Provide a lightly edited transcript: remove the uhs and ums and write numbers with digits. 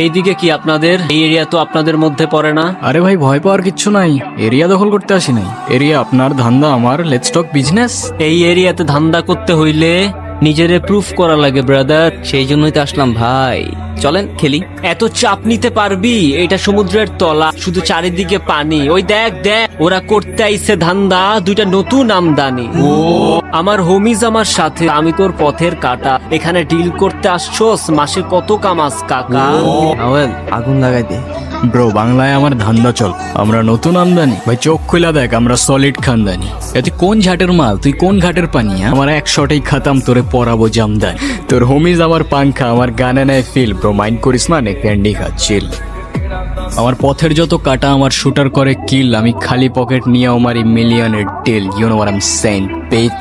এইদিকে কি আপনাদের? এই এরিয়া তো আপনাদের মধ্যে পড়ে না। আরে ভাই ভয় পাওয়ার কিচ্ছু নাই, এরিয়া দখল করতে আসি নাই। এরিয়া আপনার, ধান্দা আমার, লেটস টক বিজনেস। এই এরিয়াতে ধান্দা করতে হইলে নিজেরে প্রুফ করা লাগে ব্রাদার। সেই জন্যই তো আসলাম ভাই, চলেন খেলি। এত চাপ নিতে পারবি? এটা সমুদ্রের তলা, শুধু চারিদিকে পানি। ওই দেখ দেখ, ওরা করতে আইছে ধান্দা, দুইটা নতুন আমদানি। আমার হোমিজ আমার সাথে, আমি তোর পথের কাটা। এখানে ডিল করতে আসছোস, মাসে কত কামাস কাকা? আওয়েল আগুন লাগাই দে। ব্রো বাংলায় আমার ধান্দা চল, আমরা নতুন আমদানি। ভাই চোখ খুলা দেখ, আমরা সলিড খানদানি। তুই কোন ঘাটের মাল, তুই কোন ঘাটের পানি? আমার এক শটেই খাতাম, তোরে পরাবো জামদানি। তোর হোমিজ আমার পাংখা, আমার গানে নেয় ফিল। ব্রো মাইন্ড করিস না, নে ক্যান্ডি খা, চিল। আমার পথের যত কাটা আমার শুটার করে কিল, আমি খালি পকেট নিয়ে আমার মিলিয়নের deal. You know what I am saying, beach.